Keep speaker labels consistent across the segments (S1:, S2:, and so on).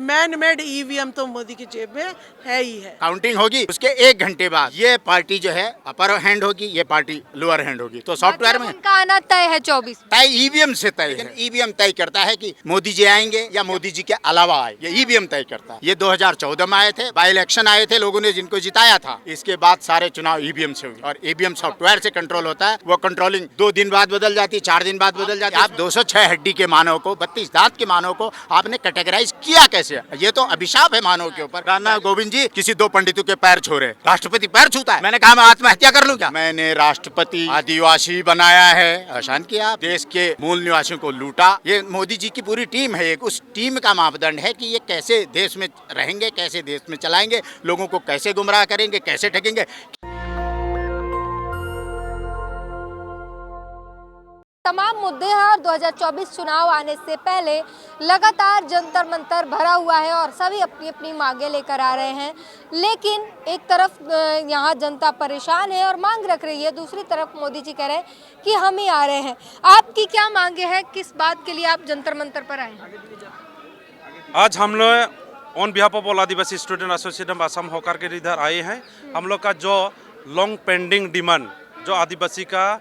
S1: Man made EVM तो मोदी की जेब में है ही है।
S2: काउंटिंग होगी, उसके 1 घंटे बाद ये पार्टी जो है अपर हैंड होगी, ये पार्टी लोअर हैंड होगी। तो सॉफ्टवेयर में
S3: उनका आना तय है 24।
S2: तय ईवीएम से तय है। ईवीएम तय करता है कि मोदी जी आएंगे या मोदी जी के अलावा आए, ये ईवीएम तय करता है। ये 2014 में आए थे, बाई इलेक्शन आए थे, लोगों ने जिनको जिताया था। इसके बाद सारे चुनाव ईवीएम से हुए और ईवीएम सॉफ्टवेयर से कंट्रोल होता है। वो कंट्रोलिंग 2 दिन बाद बदल जाती, 4 दिन बाद बदल जाती। आप 206 हड्डी के मानव को, 32 दांत के मानव को आपने कैटेगराइज किया कैसे? ये तो अभिशाप है मानव के ऊपर। रामनाथ गोविंद जी किसी 2 पंडितों के पैर छू रहे, राष्ट्रपति पैर छूता है। मैंने कहा मैं आत्महत्या कर लूं क्या? मैंने राष्ट्रपति आदिवासी बनाया है, आसान किया, देश के मूल निवासियों को लूटा। ये मोदी जी की पूरी टीम है। एक उस टीम का मापदंड है कि ये कैसे देश में रहेंगे, कैसे देश में चलाएंगे, लोगों को कैसे गुमराह करेंगे, कैसे ठगेंगे।
S3: तमाम मुद्दे हैं और 2024 चुनाव आने से पहले लगातार जंतर मंतर भरा हुआ है और सभी अपनी अपनी मांगे लेकर आ रहे हैं। लेकिन एक तरफ यहाँ जनता परेशान है और मांग रख रही है, दूसरी तरफ मोदी जी कह रहे हैं कि हम ही आ रहे हैं। आपकी क्या मांगे हैं, किस बात के लिए आप जंतर मंतर पर आए हैं?
S4: आज हम लोग on behalf of all Adivasi student association Assam होकर के इधर आए हैं। हम लोग का जो लॉन्ग पेंडिंग डिमांड, जो आदिवासी का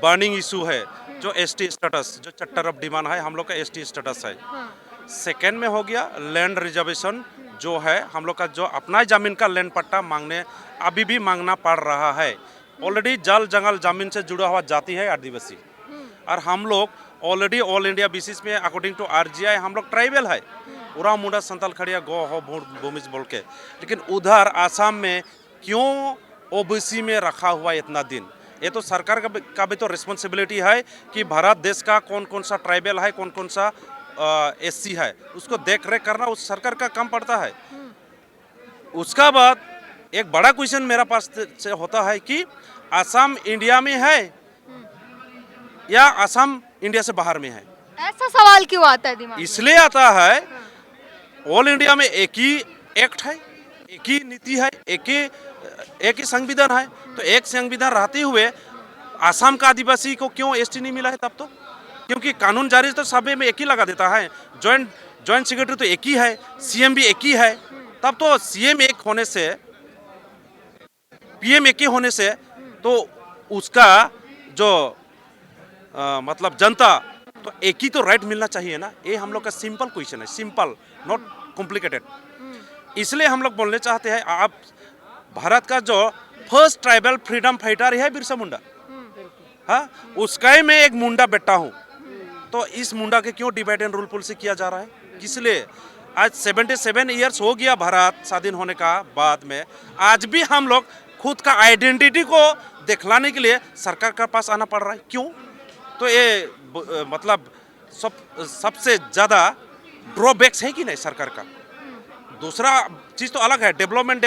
S4: बर्निंग इशू है, जो एसटी स्टेटस, जो चैप्टर ऑफ डिमांड है, हम लोग का एसटी स्टेटस है। सेकेंड में हो गया लैंड रिजर्वेशन, जो है हम लोग का जो अपना जमीन का लैंड पट्टा मांगने अभी भी मांगना पड़ रहा है। ऑलरेडी जल जंगल जमीन से जुड़ा हुआ जाति है आदिवासी, और हम लोग ऑलरेडी ऑल इंडिया बेसिस में अकॉर्डिंग टू आरजीआई हम लोग ट्राइबल है, उरा मुंडा संताल खड़िया गो हो भूमिज बोल के। लेकिन उधर आसाम में क्यों ओबीसी में रखा हुआ इतना दिन? ये तो सरकार का भी तो रिस्पॉन्सिबिलिटी है कि भारत देश का कौन कौन सा ट्राइबल है, कौन कौन सा एससी है, उसको देख रेख करना उस सरकार का काम पड़ता है। उसका बाद एक बड़ा क्वेश्चन मेरा पास से होता है कि असम इंडिया में है या असम इंडिया से बाहर में है?
S3: ऐसा सवाल क्यों आता है दिमाग में?
S4: इसलिए आता है ऑल इंडिया में एक ही एक्ट है, एक ही नीति है, एक ही संविधान है। तो एक संविधान रहते हुए आसाम का आदिवासी को क्यों एसटी नहीं मिला है? तब तो क्योंकि कानून जारी तो सभी में एक ही लगा देता है, जॉइंट सेक्रेटरी तो एक ही है, सीएम भी एक ही है। तब तो सीएम एक होने से, पीएम एक ही होने से तो उसका जो मतलब जनता तो एक ही तो राइट मिलना चाहिए ना। ये हम लोग का सिंपल क्वेश्चन है, सिंपल, नॉट कॉम्प्लिकेटेड। इसलिए हम लोग बोलने चाहते हैं, आप भारत का जो फर्स्ट ट्राइबल फ्रीडम फाइटर है बिरसा मुंडा, हाँ, उसका ही मैं एक मुंडा बेटा हूँ। तो इस मुंडा के क्यों डिवाइड एंड रूल पॉलिसी किया जा रहा है? इसलिए आज 77 ईयर्स हो गया भारत स्वाधीन होने का बाद में, आज भी हम लोग खुद का आइडेंटिटी को दिखलाने के लिए सरकार के पास आना पड़ रहा है। क्यों? तो ये मतलब सबसे ज़्यादा ड्रॉबैक्स है कि नहीं सरकार का। दूसरा चीज़ तो अलग है, डेवलपमेंट।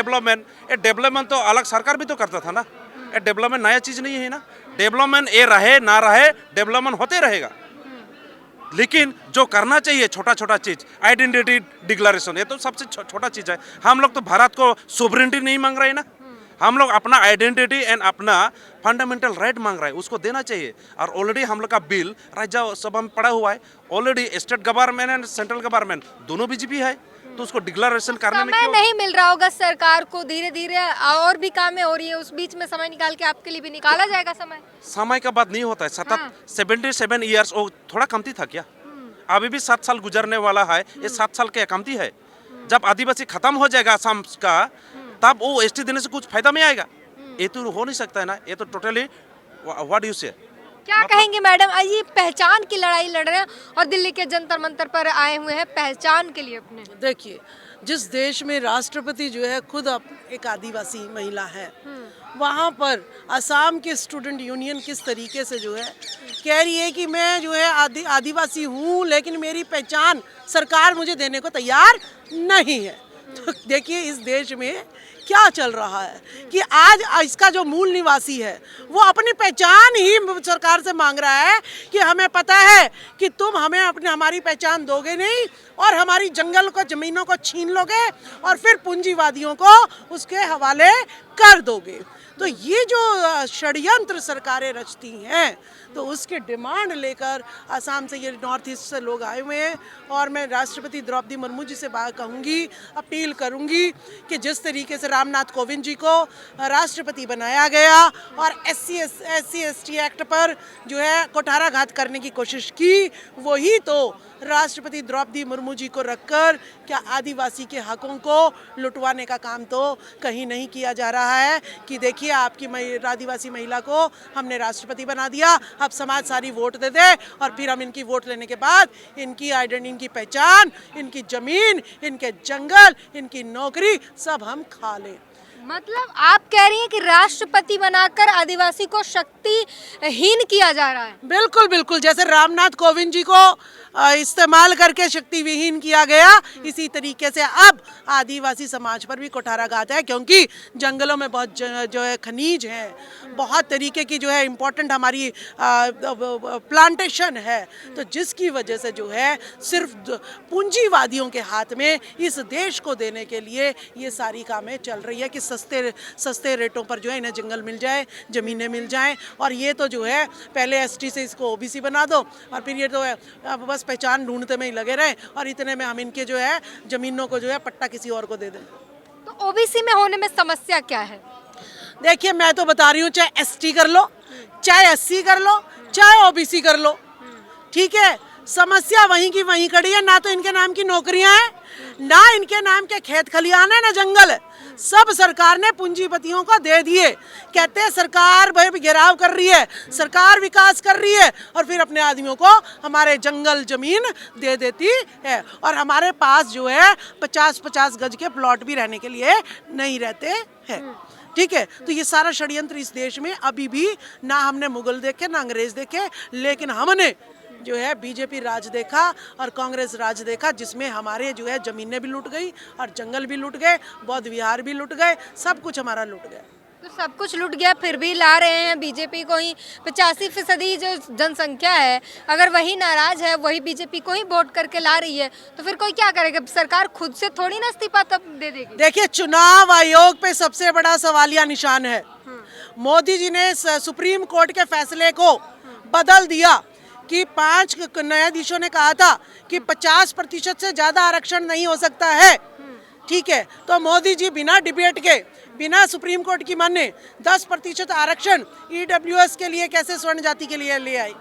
S4: ये डेवलपमेंट तो अलग सरकार भी तो करता था ना। ये डेवलपमेंट नया चीज़ नहीं है ना। डेवलपमेंट ये रहे ना रहे, डेवलपमेंट होते रहेगा। लेकिन जो करना चाहिए छोटा छोटा चीज़, आइडेंटिटी डिक्लेरेशन, ये तो सबसे छोटा चीज़ है। हम लोग तो भारत को सोवरेनिटी नहीं मांग रहे ना, हम लोग अपना आइडेंटिटी एंड अपना फंडामेंटल राइट मांग रहे हैं, उसको देना चाहिए। और ऑलरेडी हम लोग का बिल राज्यसभा में पड़ा हुआ है। Already state government and central government दोनों बीजेपी है, तो उसको डिक्लेरेशन करने में
S3: समय नहीं मिल रहा होगा सरकार को, धीरे धीरे और भी कामें हो रही है, उस बीच में समय निकाल के आपके लिए भी निकाला जाएगा समय
S4: का बात नहीं होता है। 77 ईयर्स थोड़ा कमती था क्या? अभी भी 7 साल गुजरने वाला है। ये 7 साल के कमती है। जब आदिवासी खत्म हो जाएगा असम का, तब वो एसटी देने से कुछ फायदा में आएगा? ये तो हो नहीं सकता है ना। ये तो टोटली व्हाट यू से।
S3: क्या कहेंगे मैडम? ये पहचान की लड़ाई लड़ रहे हैं और दिल्ली के जंतर मंतर पर आए हुए हैं पहचान के लिए अपने।
S1: देखिए, जिस देश में राष्ट्रपति जो है खुद एक आदिवासी महिला है, वहाँ पर असम के स्टूडेंट यूनियन किस तरीके से जो है कह रही है कि मैं जो है आदिवासी हूँ, लेकिन मेरी पहचान सरकार मुझे देने को तैयार नहीं है। तो देखिए, इस देश में क्या चल रहा है कि आज इसका जो मूल निवासी है वो अपनी पहचान ही सरकार से मांग रहा है कि हमें पता है कि तुम हमें हमारी पहचान दोगे नहीं और हमारी जंगल को जमीनों को छीन लोगे और फिर पूंजीवादियों को उसके हवाले कर दोगे। तो ये जो षड्यंत्र सरकारें रचती हैं तो उसके डिमांड लेकर असम से ये नॉर्थ ईस्ट से लोग आए हुए हैं और मैं राष्ट्रपति द्रौपदी मुर्मू जी से बात कहूँगी, अपील करूँगी कि जिस तरीके से रामनाथ कोविंद जी को राष्ट्रपति बनाया गया और SC/ST एक्ट पर जो है कुठाराघात करने की कोशिश की, वही तो राष्ट्रपति द्रौपदी मुर्मू जी को रखकर क्या आदिवासी के हकों को लुटवाने का काम तो कहीं नहीं किया जा रहा है कि देखिए आपकी आदिवासी महिला को हमने राष्ट्रपति बना दिया, अब समाज सारी वोट दे दे और फिर हम इनकी वोट लेने के बाद इनकी आइडेंटिटी, इनकी पहचान, इनकी जमीन, इनके जंगल, इनकी नौकरी सब हम खा लें।
S3: मतलब आप कह रही हैं कि राष्ट्रपति बनाकर आदिवासी को शक्तिहीन किया जा रहा है।
S1: बिल्कुल बिल्कुल, जैसे रामनाथ कोविंद जी को इस्तेमाल करके शक्ति विहीन किया गया, इसी तरीके से अब आदिवासी समाज पर भी कुठाराघात है, क्योंकि जंगलों में बहुत जो है खनिज है, बहुत तरीके की जो है इम्पोर्टेंट हमारी प्लांटेशन है, तो जिसकी वजह से जो है सिर्फ पूंजीवादियों के हाथ में इस देश को देने के लिए ये सारी कामें चल रही है कि सस्ते रेटों पर जो है इन्हें जंगल मिल जाए, ज़मीनें मिल जाएं, और ये तो जो है पहले ST से इसको OBC बना दो और फिर ये तो है अब बस पहचान ढूंढते में ही लगे रहे और इतने में हम इनके जो है ज़मीनों को जो है पट्टा किसी और को दे दें।
S3: तो OBC में होने में समस्या क्या है?
S1: देखिए मैं तो बता रही हूँ, चाहे ST कर लो, चाहे SC कर लो, चाहे OBC कर लो, ठीक है, समस्या वहीं की वहीं खड़ी है। ना तो इनके नाम की नौकरियां हैं, ना इनके नाम के खेत खलियान है, ना जंगल है, सब सरकार ने पूंजीपतियों को दे दिए। कहते हैं सरकार भाई घेराव कर रही है, सरकार विकास कर रही है और फिर अपने आदमियों को हमारे जंगल जमीन दे देती है और हमारे पास जो है 50-50 गज के प्लॉट भी रहने के लिए नहीं रहते हैं। ठीक है, तो ये सारा षड्यंत्र इस देश में अभी भी ना हमने मुगल देखे ना अंग्रेज देखे, लेकिन हमने जो है बीजेपी राज देखा और कांग्रेस राज देखा, जिसमें हमारे जो है ज़मीनें भी लूट गई और जंगल भी लूट गए, बौद्ध विहार भी लूट गए, सब कुछ हमारा लूट गया।
S3: तो सब कुछ लूट गया, फिर भी ला रहे हैं बीजेपी को ही। 85% जो जनसंख्या है, अगर वही नाराज है, वही बीजेपी को ही वोट करके ला रही है, तो फिर कोई क्या करेगा? सरकार खुद से थोड़ी ना इस्तीफा तब दे देगी। देखिए,
S1: चुनाव आयोग पे सबसे बड़ा सवालिया निशान है। मोदी जी ने सुप्रीम कोर्ट के फैसले को बदल दिया कि 5 न्यायाधीशों ने कहा था कि 50% से ज़्यादा आरक्षण नहीं हो सकता है, ठीक है, तो मोदी जी बिना डिबेट के, बिना सुप्रीम कोर्ट की माने 10% आरक्षण EWS के लिए, कैसे स्वर्ण जाति के लिए ले आई।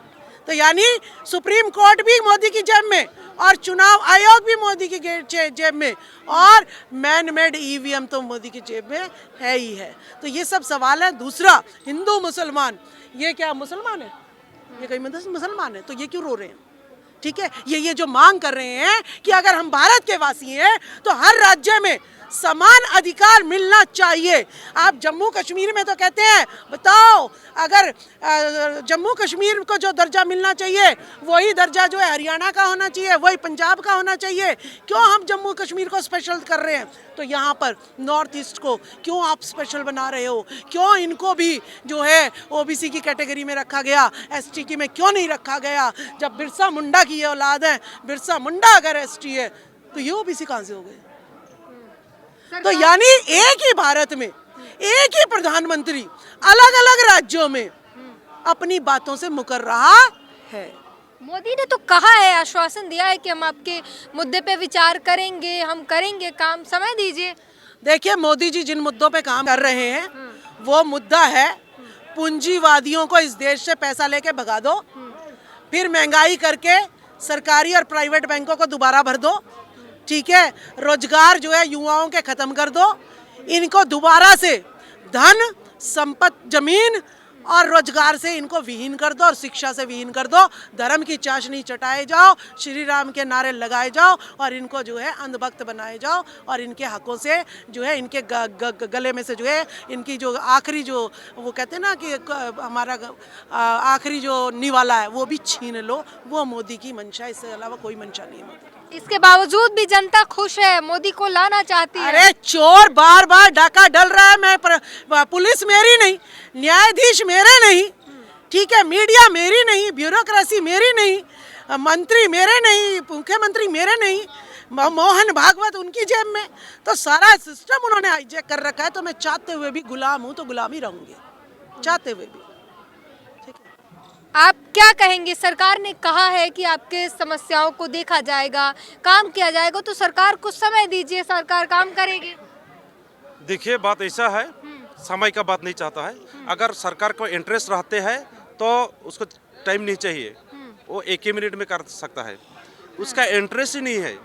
S1: तो यानी सुप्रीम कोर्ट भी मोदी की जेब में और चुनाव आयोग भी मोदी की जेब में और मैन मेड EVM तो मोदी की जेब में है ही है। तो ये सब सवाल है। दूसरा, हिंदू मुसलमान, ये क्या मुसलमान है? ये कई मुसलमान है, तो ये क्यों रो रहे हैं? ठीक है, ये जो मांग कर रहे हैं कि अगर हम भारत के वासी हैं तो हर राज्य में समान अधिकार मिलना चाहिए। आप जम्मू कश्मीर में तो कहते हैं, बताओ अगर जम्मू कश्मीर को जो दर्जा मिलना चाहिए वही दर्जा जो है हरियाणा का होना चाहिए, वही पंजाब का होना चाहिए, क्यों हम जम्मू कश्मीर को स्पेशल कर रहे हैं? तो यहाँ पर नॉर्थ ईस्ट को क्यों आप स्पेशल बना रहे हो? क्यों इनको भी जो है OBC की कैटेगरी में रखा गया, ST की में क्यों नहीं रखा गया? जब बिरसा मुंडा की ये औलाद है, बिरसा मुंडा अगर ST है तो ये OBC कहाँ से हो गए? तो यानी एक ही भारत में एक ही प्रधानमंत्री अलग अलग राज्यों में अपनी बातों से मुकर रहा है।
S3: मोदी ने तो कहा है, आश्वासन दिया है कि हम आपके मुद्दे पे विचार करेंगे, हम करेंगे काम, समय दीजिए।
S1: देखिए, मोदी जी जिन मुद्दों पे काम कर रहे हैं वो मुद्दा है पूंजीवादियों को इस देश से पैसा लेके भगा दो, फिर महंगाई करके सरकारी और प्राइवेट बैंकों को दोबारा भर दो, ठीक है, रोजगार जो है युवाओं के खत्म कर दो, इनको दोबारा से धन संपत्ति जमीन और रोजगार से इनको विहीन कर दो और शिक्षा से विहीन कर दो, धर्म की चाशनी चटाए जाओ, श्री राम के नारे लगाए जाओ और इनको जो है अंधभक्त बनाए जाओ और इनके हकों से जो है इनके गले में से जो है इनकी जो आखिरी जो वो कहते हैं ना कि हमारा आखिरी जो निवाला है वो भी छीन लो। वो मोदी की मंशा, इससे अलावा कोई मंशा नहीं है मोदी की।
S3: इसके बावजूद भी जनता खुश है, मोदी को लाना चाहती है।
S1: अरे चोर बार बार डाका डल रहा है, पुलिस मेरी नहीं, न्यायाधीश मेरे नहीं, ठीक है, मीडिया मेरी नहीं, ब्यूरोक्रेसी मेरी नहीं, मंत्री मेरे नहीं, मुख्यमंत्री मेरे नहीं, मोहन भागवत उनकी जेब में, तो सारा सिस्टम उन्होंने हाईजैक कर रखा है। तो मैं चाहते हुए भी गुलाम हूँ, तो गुलाम ही रहूंगी, चाहते हुए भी।
S3: आप क्या कहेंगे? सरकार ने कहा है कि आपके समस्याओं को देखा जाएगा, काम किया जाएगा, तो सरकार को समय दीजिए, सरकार काम करेगी।
S4: देखिए बात ऐसा है, समय का बात नहीं चाहता है। अगर सरकार को इंटरेस्ट रहते हैं तो उसको टाइम नहीं चाहिए, वो एक ही मिनट में कर सकता है। उसका इंटरेस्ट ही नहीं है,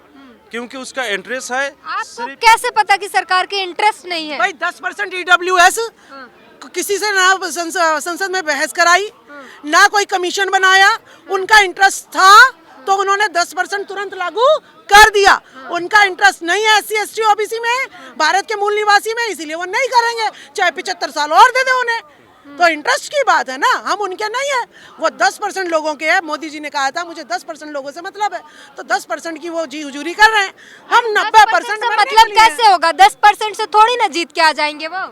S4: क्योंकि उसका इंटरेस्ट है
S3: आपको कैसे पता कि सरकार के इंटरेस्ट नहीं है?
S1: भाई 10% EWS किसी से ना संसद में बहस कराई, ना कोई कमीशन बनाया, उनका इंटरेस्ट था तो उन्होंने 10% तुरंत लागू कर दिया। उनका इंटरेस्ट नहीं है SC ST OBC में, भारत के मूल निवासी में, इसीलिए वो नहीं करेंगे, चाहे 75 साल और दे दे उन्हें। तो इंटरेस्ट की बात है ना, हम उनके नहीं है, वो 10% लोगों के है। मोदी जी ने कहा था मुझे 10% लोगों से मतलब है, तो 10% की वो जी हुजूरी कर रहे हैं। हम 90%
S3: से मतलब कैसे होगा? 10% से थोड़ी ना जीत के आ जाएंगे वो।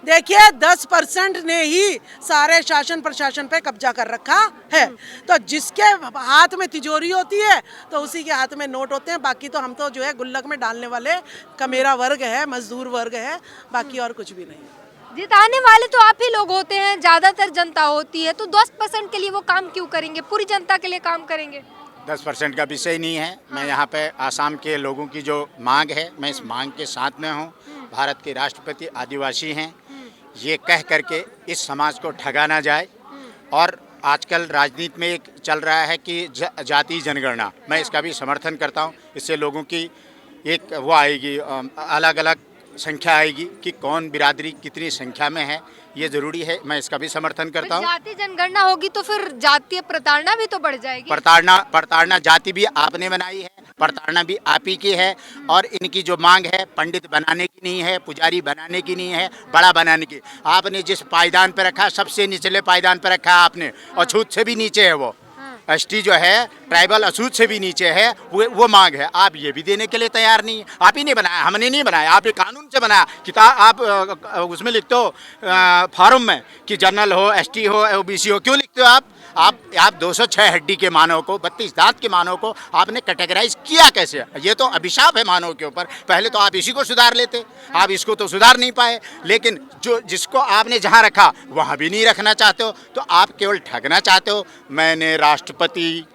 S1: देखिए 10% ने ही सारे शासन प्रशासन पे कब्जा कर रखा है, तो जिसके हाथ में तिजोरी होती है तो उसी के हाथ में नोट होते हैं। बाकी तो हम तो जो है गुल्लक में डालने वाले कमेरा वर्ग है, मजदूर वर्ग है, बाकी और कुछ भी नहीं।
S3: जिताने वाले तो आप ही लोग होते हैं, ज्यादातर जनता होती है, तो 10% के लिए वो काम क्यों करेंगे? पूरी जनता के लिए काम करेंगे।
S2: 10% का विषय नहीं है। मैं यहाँ पे आसाम के लोगों की जो मांग है, मैं इस मांग के साथ में हूँ। भारत के राष्ट्रपति आदिवासी हैं, ये कह करके इस समाज को ठगा ना जाए। और आजकल राजनीति में एक चल रहा है कि जाति जनगणना, मैं इसका भी समर्थन करता हूँ। इससे लोगों की एक वो आएगी, अलग अलग संख्या आएगी कि कौन बिरादरी कितनी संख्या में है, ये जरूरी है। मैं इसका भी समर्थन करता हूँ।
S3: जाति जनगणना होगी तो फिर जातीय प्रताड़ना भी तो बढ़ जाएगी।
S2: प्रताड़ना जाति भी आपने बनाई है, प्रताड़ना भी आप ही की है। और इनकी जो मांग है पंडित बनाने की नहीं है, पुजारी बनाने की नहीं है, बड़ा बनाने की। आपने जिस पायदान पर रखा, सबसे निचले पायदान पर रखा है आपने, अछूत से भी नीचे है वो। ST जो है ट्राइबल अछूत से भी नीचे है, वो मांग है। आप ये भी देने के लिए तैयार नहीं है। आप ही नहीं बनाया, हमने नहीं बनाया, आप ये कानून से बनाया। किताब आप उसमें लिखते हो फॉर्म में कि जनरल हो, ST हो, OBC हो, क्यों लिखते हो आप 206 हड्डी के मानव को, 32 दांत के मानव को आपने कैटेगराइज किया कैसे? ये तो अभिशाप है मानव के ऊपर। पहले तो आप इसी को सुधार लेते, आप इसको तो सुधार नहीं पाए। लेकिन जिसको आपने जहाँ रखा वहाँ भी नहीं रखना चाहते हो, तो आप केवल ठगना चाहते हो। मैंने राष्ट्रपति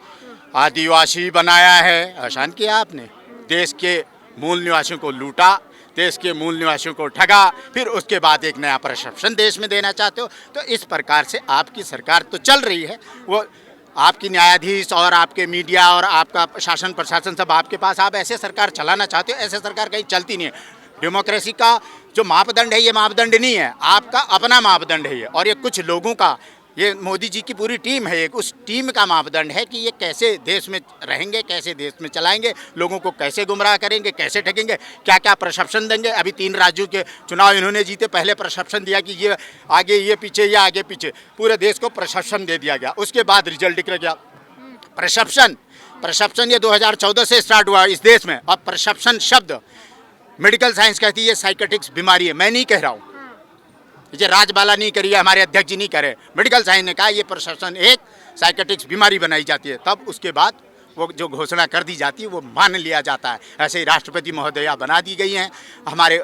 S2: आदिवासी बनाया है, आसान किया आपने। देश के मूल निवासियों को लूटा, देश के मूल निवासियों को ठगा, फिर उसके बाद एक नया परसेप्शन देश में देना चाहते हो। तो इस प्रकार से आपकी सरकार तो चल रही है, वो आपकी न्यायाधीश और आपके मीडिया और आपका शासन प्रशासन सब आपके पास। आप ऐसे सरकार चलाना चाहते हो, ऐसे सरकार कहीं चलती नहीं है। डेमोक्रेसी का जो मापदंड है ये मापदंड नहीं है, आपका अपना मापदंड है ये। और ये कुछ लोगों का, ये मोदी जी की पूरी टीम है, एक उस टीम का मापदंड है कि ये कैसे देश में रहेंगे, कैसे देश में चलाएंगे, लोगों को कैसे गुमराह करेंगे, कैसे ठगेंगे, क्या क्या प्रसेप्शन देंगे। अभी 3 राज्यों के चुनाव इन्होंने जीते, पहले प्रसेप्शन दिया कि ये आगे ये पीछे, ये आगे पीछे, पूरे देश को प्रसेप्शन दे दिया गया। उसके बाद रिजल्ट निकल गया। प्रसेप्शन ये 2014 से स्टार्ट हुआ इस देश में। अब प्रसेप्शन शब्द मेडिकल साइंस कहती है साइकेट्रिक्स बीमारी है, मैं नहीं कह रहा हूँ, ये राजबाला नहीं करी है, हमारे अध्यक्ष जी नहीं करे, मेडिकल साइंस ने कहा ये प्रशासन एक साइकेट्रिक्स बीमारी बनाई जाती है। तब उसके बाद वो जो घोषणा कर दी जाती है वो मान लिया जाता है। ऐसे ही राष्ट्रपति महोदया बना दी गई हैं हमारे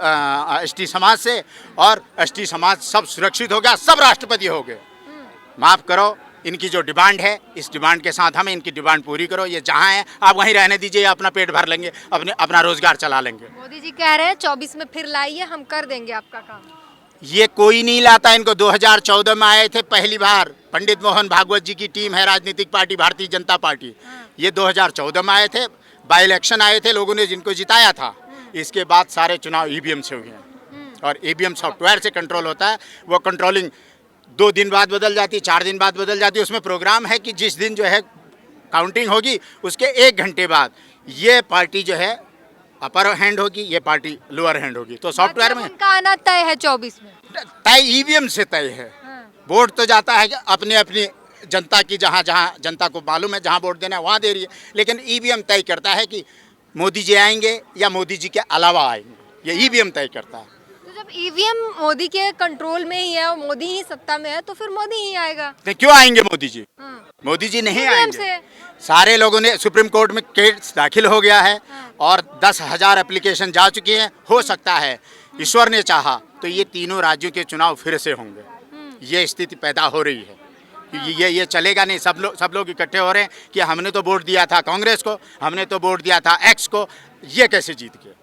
S2: ST समाज से, और ST समाज सब सुरक्षित हो गया, सब राष्ट्रपति हो गए। माफ़ करो, इनकी जो डिमांड है, इस डिमांड के साथ हमें इनकी डिमांड पूरी करो। ये जहाँ है आप वहीं रहने दीजिए, अपना पेट भर लेंगे, अपना रोजगार चला लेंगे।
S3: मोदी जी कह रहे हैं 24 में फिर लाइए, हम कर देंगे आपका काम।
S2: ये कोई नहीं लाता इनको। 2014 में आए थे पहली बार, पंडित मोहन भागवत जी की टीम है, राजनीतिक पार्टी भारतीय जनता पार्टी। ये 2014 में आए थे, बाई इलेक्शन आए थे, लोगों ने जिनको जिताया था। इसके बाद सारे चुनाव EVM से हुए हैं, और EVM सॉफ्टवेयर से कंट्रोल होता है। वो कंट्रोलिंग 2 दिन बाद बदल जाती है, 4 दिन बाद बदल जाती है। उसमें प्रोग्राम है कि जिस दिन जो है काउंटिंग होगी उसके 1 घंटे बाद ये पार्टी जो है अपर हैंड होगी, ये पार्टी लोअर हैंड होगी। तो सॉफ्टवेयर में
S3: उनका आना तय है 24 में,
S2: तय EVM से तय है। वोट तो जाता है अपने अपनी जनता की, जहाँ जहाँ जनता को मालूम है जहाँ वोट देना है वहाँ दे रही है, लेकिन EVM तय करता है कि मोदी जी आएंगे या मोदी जी के अलावा आएंगे, ये ईवीएम तय करता है।
S3: तो जब ईवीएम मोदी के कंट्रोल में ही है और मोदी ही सत्ता में है तो फिर मोदी ही आएगा।
S2: तो क्यों आएंगे मोदी जी?
S3: हाँ।
S2: मोदी जी नहीं
S3: EVM
S2: आएंगे।
S3: से।
S2: सारे लोगों ने सुप्रीम कोर्ट में केस दाखिल हो गया है और 10,000 एप्लीकेशन जा चुकी हैं। हो सकता है ईश्वर ने चाहा तो ये तीनों राज्यों के चुनाव फिर से होंगे। ये स्थिति पैदा हो रही है। ये चलेगा नहीं। सब लोग इकट्ठे हो रहे हैं कि हमने तो वोट दिया था कांग्रेस को, हमने तो वोट दिया था एक्स को, ये कैसे जीत गए?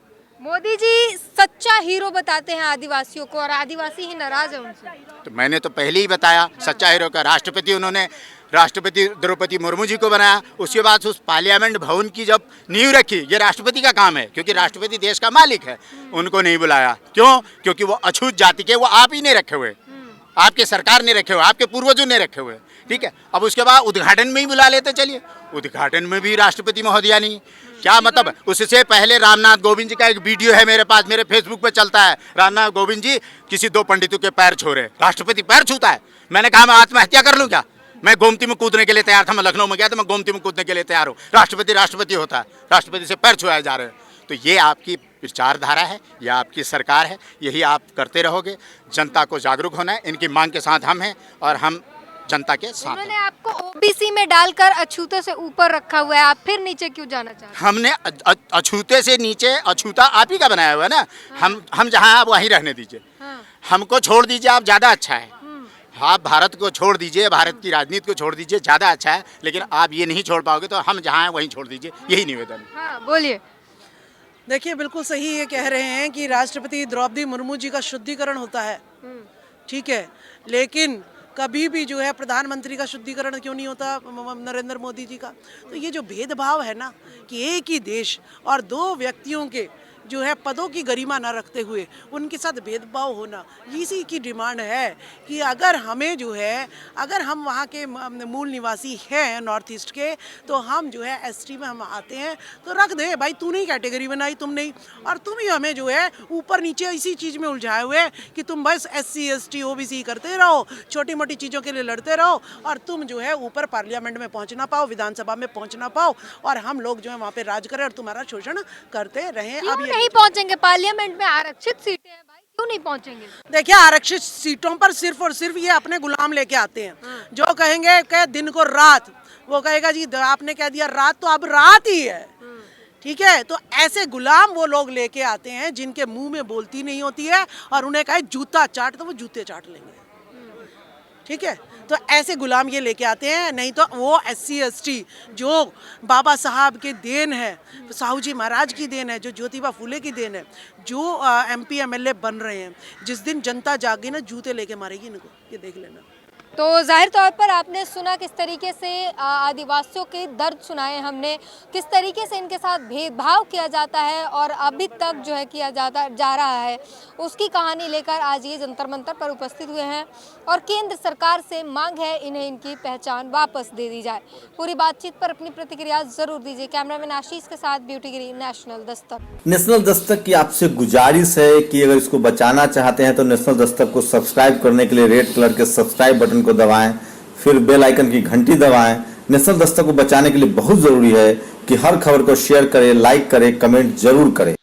S3: मोदी जी सच्चा हीरो बताते हैं आदिवासियों को और आदिवासी ही नाराज है उनसे।
S2: तो मैंने तो पहले ही बताया सच्चा हीरो का राष्ट्रपति उन्होंने राष्ट्रपति द्रौपदी मुर्मू जी को बनाया। उसके बाद उस पार्लियामेंट भवन की जब नींव रखी, ये राष्ट्रपति का काम है क्योंकि राष्ट्रपति देश का मालिक है। उनको नहीं बुलाया, क्यों? क्योंकि वो अछूत जाति के, वो आप ही नहीं रखे हुए, आपके सरकार ने रखे हुए, आपके पूर्वजों ने रखे हुए। ठीक है, अब उसके बाद उद्घाटन में ही बुला लेते। चलिए, उद्घाटन में भी राष्ट्रपति महोदया नहीं, क्या मतलब? उससे पहले रामनाथ कोविंद जी का एक वीडियो है मेरे पास, मेरे फेसबुक पे चलता है। रामनाथ कोविंद जी किसी 2 पंडितों के पैर छू रहे, राष्ट्रपति पैर छूता है। मैंने कहा मैं आत्महत्या कर लूं क्या? मैं गोमती में कूदने के लिए तैयार था। मैं लखनऊ में गया तो मैं गोमती में कूदने के लिए तैयार हूँ। राष्ट्रपति होता है, राष्ट्रपति से पैर छुआए जा रहे हैं। तो ये आपकी विचारधारा है, यह आपकी सरकार है, यही आप करते रहोगे। जनता को जागरूक होना है, इनकी मांग के साथ हम हैं और हम जनता के साथ
S3: उन्होंने
S2: हैं।
S3: आपको ओबीसी में डालकर अछूते से ऊपर रखा हुआ है, आप फिर नीचे क्यों जाना चाहते हैं?
S2: हमने अछूते से नीचे, अछूता आप ही का बनाया हुआ है ना। हम जहाँ आप वहीं रहने दीजिए,
S3: हाँ।
S2: हमको छोड़ दीजिए, आप ज़्यादा अच्छा है। आप भारत को छोड़ दीजिए, भारत की राजनीति को छोड़ दीजिए, ज़्यादा अच्छा है। लेकिन आप ये नहीं छोड़ पाओगे तो हम जहाँ हैं वहीं छोड़ दीजिए, यही निवेदन है।
S3: हाँ, बोलिए।
S1: देखिए, बिल्कुल सही ये कह रहे हैं कि राष्ट्रपति द्रौपदी मुर्मू जी का शुद्धिकरण होता है, ठीक है, लेकिन कभी भी जो है प्रधानमंत्री का शुद्धिकरण क्यों नहीं होता नरेंद्र मोदी जी का? तो ये जो भेदभाव है ना कि एक ही देश और 2 व्यक्तियों के जो है पदों की गरिमा न रखते हुए उनके साथ भेदभाव होना, इसी की डिमांड है कि अगर हमें जो है, अगर हम वहाँ के मूल निवासी हैं नॉर्थ ईस्ट के, तो हम जो है एसटी में हम आते हैं तो रख दे भाई, तू नहीं कैटेगरी बनाई, तुम नहीं, और तुम ही हमें जो है ऊपर नीचे इसी चीज़ में उलझाए हुए कि तुम बस SC ST OBC करते रहो, छोटी मोटी चीज़ों के लिए लड़ते रहो और तुम जो है ऊपर पार्लियामेंट में पहुँच ना पाओ, विधानसभा में पहुँच ना पाओ और हम लोग जो है वहाँ पे राज करें और तुम्हारा शोषण करते रहें। अब
S3: नहीं पहुंचेंगे, पार्लियामेंट में आरक्षित सीटें हैं भाई, क्यों नहीं पहुंचेंगे?
S1: देखिए, आरक्षित सीटों पर सिर्फ और सिर्फ ये अपने गुलाम लेके आते हैं। जो कहेंगे कह दिन को रात, वो कहेगा जी आपने कह दिया रात तो अब रात ही है, ठीक है। तो ऐसे गुलाम वो लोग लेके आते हैं जिनके मुंह में बोलती नहीं होती है और उन्हें कहे जूता चाट तो वो जूते चाट लेंगे, ठीक है। तो ऐसे गुलाम ये लेके आते हैं, नहीं तो वो SC ST जो बाबा साहब के देन है, साहू जी महाराज की देन है, जो ज्योतिबा फूले की देन है, जो MP MLA बन रहे हैं, जिस दिन जनता जागी ना जूते लेके मारेगी इनको, ये देख लेना।
S3: तो जाहिर तौर पर आपने सुना किस तरीके से आदिवासियों के दर्द सुनाए हमने, किस तरीके से इनके साथ भेदभाव किया जाता है और अभी तक जो है किया जा रहा है, उसकी कहानी लेकर आज ये जंतर मंतर पर उपस्थित हुए हैं और केंद्र सरकार से मांग है इन्हें इनकी पहचान वापस दे दी जाए। पूरी बातचीत पर अपनी प्रतिक्रिया जरूर दीजिए। कैमरामैन आशीष के साथ ब्यूटी गिरी, नेशनल दस्तक।
S5: नेशनल दस्तक की आपसे गुजारिश है कि अगर इसको बचाना चाहते हैं तो नेशनल दस्तक को सब्सक्राइब करने के लिए रेड कलर के सब्सक्राइब बटन को दबाएं, फिर बेल आइकन की घंटी दबाएं। नेशनल दस्तक को बचाने के लिए बहुत जरूरी है कि हर खबर को शेयर करें, लाइक करें, कमेंट जरूर करें।